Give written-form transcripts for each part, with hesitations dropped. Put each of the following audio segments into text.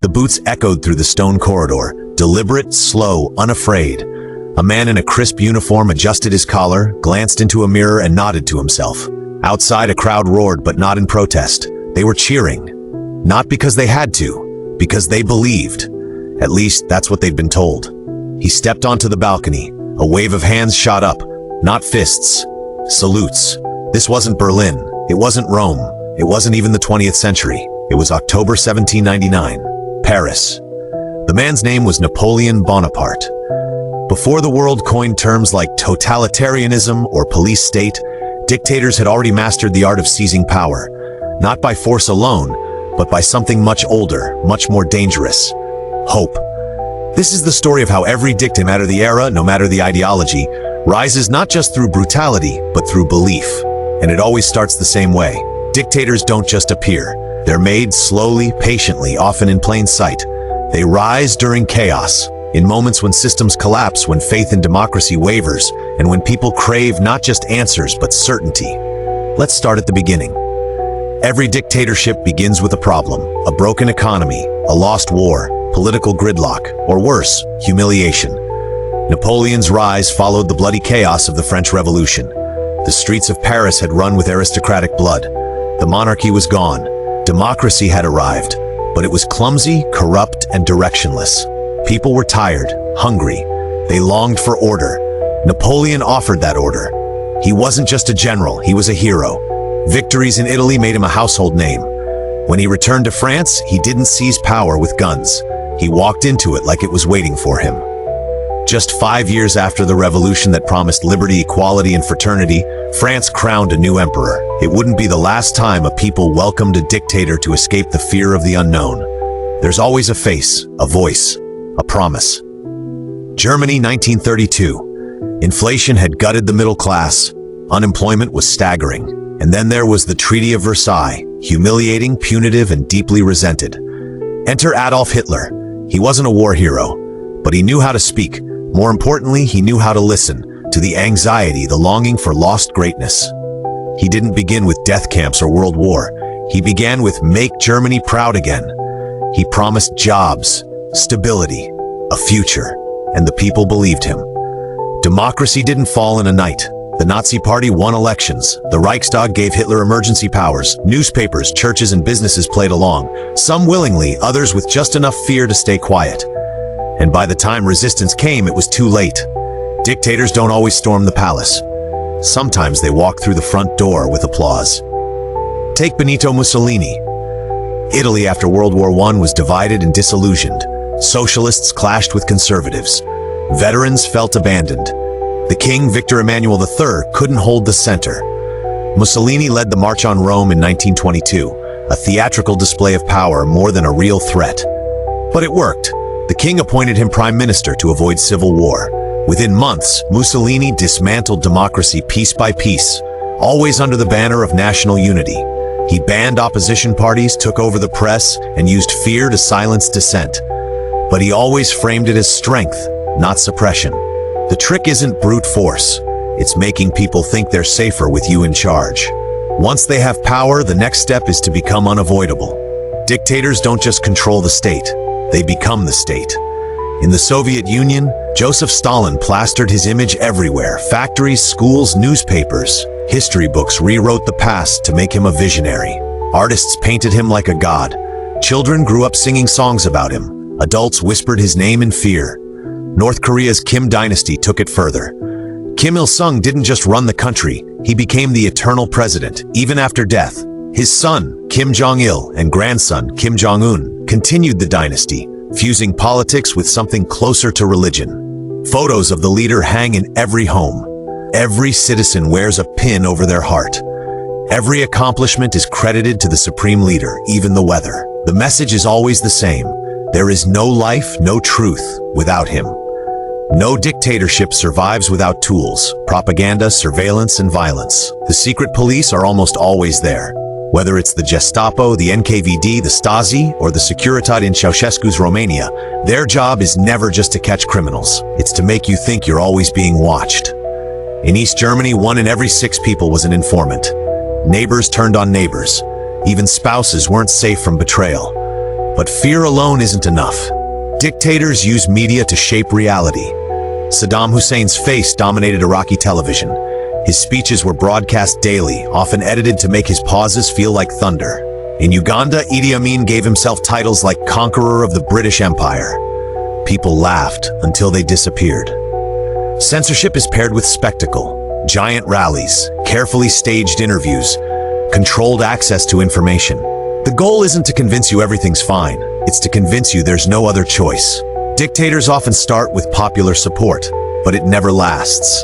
The boots echoed through the stone corridor, deliberate, slow, unafraid. A man in a crisp uniform adjusted his collar, glanced into a mirror, and nodded to himself. Outside, a crowd roared, but not in protest. They were cheering. Not because they had to, because they believed. At least, that's what they'd been told. He stepped onto the balcony. A wave of hands shot up. Not fists. Salutes. This wasn't Berlin. It wasn't Rome. It wasn't even the 20th century. It was October 1799. Paris. The man's name was Napoleon Bonaparte. Before the world coined terms like totalitarianism or police state, dictators had already mastered the art of seizing power, not by force alone, but by something much older, much more dangerous: hope. This is the story of how every dictator, no matter the era, no matter the ideology, rises not just through brutality, but through belief. And it always starts the same way. Dictators don't just appear. They're made slowly, patiently, often in plain sight. They rise during chaos, in moments when systems collapse, when faith in democracy wavers, and when people crave not just answers, but certainty. Let's start at the beginning. Every dictatorship begins with a problem: a broken economy, a lost war, political gridlock, or worse, humiliation. Napoleon's rise followed the bloody chaos of the French Revolution. The streets of Paris had run with aristocratic blood. The monarchy was gone. Democracy had arrived, but it was clumsy, corrupt, and directionless. People were tired, hungry. They longed for order. Napoleon offered that order. He wasn't just a general, he was a hero. Victories in Italy made him a household name. When he returned to France, he didn't seize power with guns. He walked into it like it was waiting for him. Just 5 years after the revolution that promised liberty, equality, and fraternity, France crowned a new emperor. It wouldn't be the last time a people welcomed a dictator to escape the fear of the unknown. There's always a face, a voice, a promise. Germany, 1932. Inflation had gutted the middle class. Unemployment was staggering. And then there was the Treaty of Versailles, humiliating, punitive, and deeply resented. Enter Adolf Hitler. He wasn't a war hero, but he knew how to speak. More importantly, he knew how to listen to the anxiety, the longing for lost greatness. He didn't begin with death camps or World War. He began with "Make Germany Proud Again." He promised jobs, stability, a future, and the people believed him. Democracy didn't fall in a night. The Nazi Party won elections. The Reichstag gave Hitler emergency powers. Newspapers, churches, and businesses played along, some willingly, others with just enough fear to stay quiet. And by the time resistance came, it was too late. Dictators don't always storm the palace. Sometimes they walk through the front door with applause. Take Benito Mussolini. Italy after World War I was divided and disillusioned. Socialists clashed with conservatives. Veterans felt abandoned. The king, Victor Emmanuel III, couldn't hold the center. Mussolini led the March on Rome in 1922, a theatrical display of power more than a real threat. But it worked. The king appointed him prime minister to avoid civil war. Within months, Mussolini dismantled democracy piece by piece, always under the banner of national unity. He banned opposition parties, took over the press, and used fear to silence dissent. But he always framed it as strength, not suppression. The trick isn't brute force. It's making people think they're safer with you in charge. Once they have power, the next step is to become unavoidable. Dictators don't just control the state. They become the state. In the Soviet Union, Joseph Stalin plastered his image everywhere. Factories, schools, newspapers. History books rewrote the past to make him a visionary. Artists painted him like a god. Children grew up singing songs about him. Adults whispered his name in fear. North Korea's Kim dynasty took it further. Kim Il-sung didn't just run the country, he became the eternal president, even after death. His son, Kim Jong-il, and grandson, Kim Jong-un, continued the dynasty, fusing politics with something closer to religion. Photos of the leader hang in every home. Every citizen wears a pin over their heart. Every accomplishment is credited to the supreme leader, even the weather. The message is always the same. There is no life, no truth, without him. No dictatorship survives without tools, propaganda, surveillance, and violence. The secret police are almost always there. Whether it's the Gestapo, the NKVD, the Stasi, or the Securitate in Ceausescu's Romania, their job is never just to catch criminals. It's to make you think you're always being watched. In East Germany, 1 in every 6 people was an informant. Neighbors turned on neighbors. Even spouses weren't safe from betrayal. But fear alone isn't enough. Dictators use media to shape reality. Saddam Hussein's face dominated Iraqi television. His speeches were broadcast daily, often edited to make his pauses feel like thunder. In Uganda, Idi Amin gave himself titles like Conqueror of the British Empire. People laughed until they disappeared. Censorship is paired with spectacle, giant rallies, carefully staged interviews, controlled access to information. The goal isn't to convince you everything's fine, it's to convince you there's no other choice. Dictators often start with popular support, but it never lasts.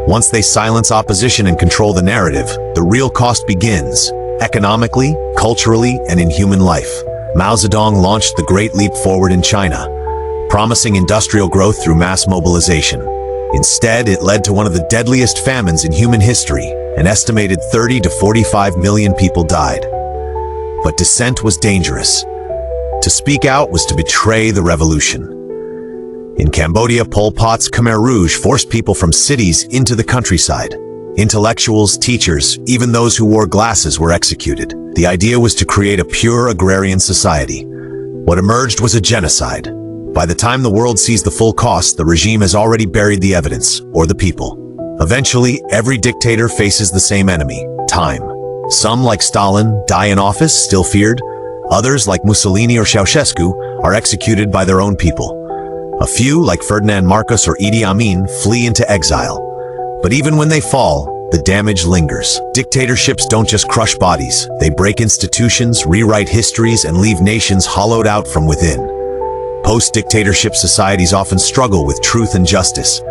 Once they silence opposition and control the narrative, the real cost begins, economically, culturally, and in human life. Mao Zedong launched the Great Leap Forward in China, promising industrial growth through mass mobilization. Instead, it led to one of the deadliest famines in human history. An estimated 30 to 45 million people died. But dissent was dangerous. To speak out was to betray the revolution. In Cambodia, Pol Pot's Khmer Rouge forced people from cities into the countryside. Intellectuals, teachers, even those who wore glasses were executed. The idea was to create a pure agrarian society. What emerged was a genocide. By the time the world sees the full cost, the regime has already buried the evidence, or the people. Eventually, every dictator faces the same enemy, time. Some, like Stalin, die in office, still feared. Others, like Mussolini or Ceausescu, are executed by their own people. A few, like Ferdinand Marcos or Idi Amin, flee into exile. But even when they fall, the damage lingers. Dictatorships don't just crush bodies. They break institutions, rewrite histories, and leave nations hollowed out from within. Post-dictatorship societies often struggle with truth and justice.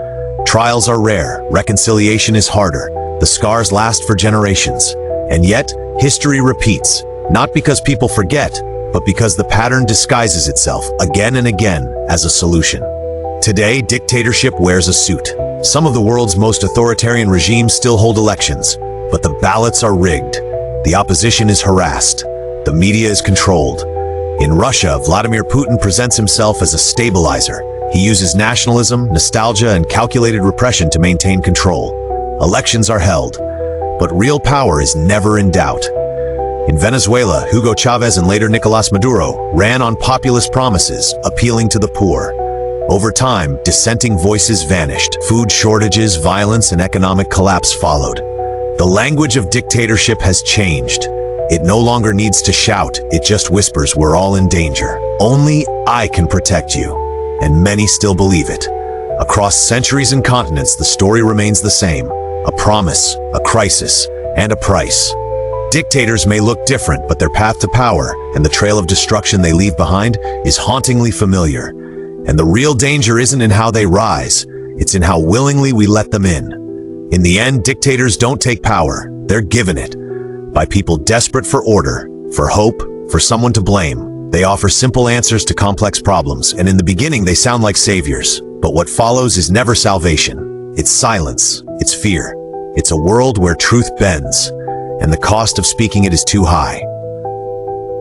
Trials are rare, reconciliation is harder, the scars last for generations. And yet, history repeats, not because people forget, but because the pattern disguises itself again and again as a solution. Today, dictatorship wears a suit. Some of the world's most authoritarian regimes still hold elections, but the ballots are rigged. The opposition is harassed. The media is controlled. In Russia, Vladimir Putin presents himself as a stabilizer. He uses nationalism, nostalgia, and calculated repression to maintain control. Elections are held, but real power is never in doubt. In Venezuela, Hugo Chavez and later Nicolás Maduro ran on populist promises, appealing to the poor. Over time, dissenting voices vanished. Food shortages, violence, and economic collapse followed. The language of dictatorship has changed. It no longer needs to shout, it just whispers, "We're all in danger. Only I can protect you." And many still believe it. Across centuries and continents, the story remains the same. A promise, a crisis, and a price. Dictators may look different, but their path to power and the trail of destruction they leave behind is hauntingly familiar. And the real danger isn't in how they rise, it's in how willingly we let them in. In the end, dictators don't take power, they're given it. By people desperate for order, for hope, for someone to blame. They offer simple answers to complex problems, and in the beginning they sound like saviors. But what follows is never salvation. It's silence, it's fear. It's a world where truth bends, and the cost of speaking it is too high.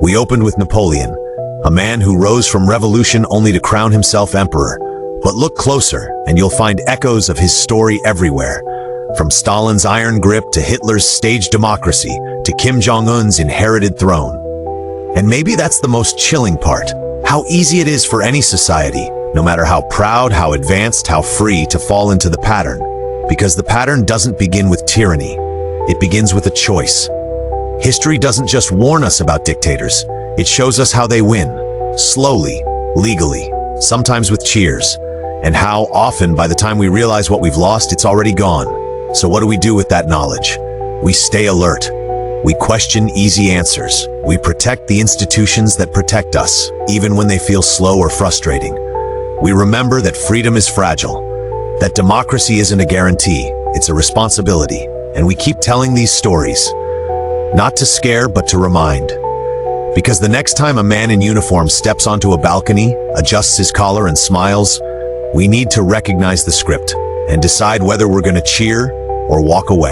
We opened with Napoleon, a man who rose from revolution only to crown himself emperor. But look closer, and you'll find echoes of his story everywhere. From Stalin's iron grip to Hitler's staged democracy to Kim Jong-un's inherited throne. And maybe that's the most chilling part, how easy it is for any society, no matter how proud, how advanced, how free, to fall into the pattern. Because the pattern doesn't begin with tyranny. It begins with a choice. History doesn't just warn us about dictators, it shows us how they win. Slowly, legally, sometimes with cheers. And how often, by the time we realize what we've lost, it's already gone. So what do we do with that knowledge? We stay alert. We question easy answers. We protect the institutions that protect us, even when they feel slow or frustrating. We remember that freedom is fragile, that democracy isn't a guarantee, it's a responsibility. And we keep telling these stories, not to scare, but to remind. Because the next time a man in uniform steps onto a balcony, adjusts his collar and smiles, we need to recognize the script and decide whether we're going to cheer or walk away.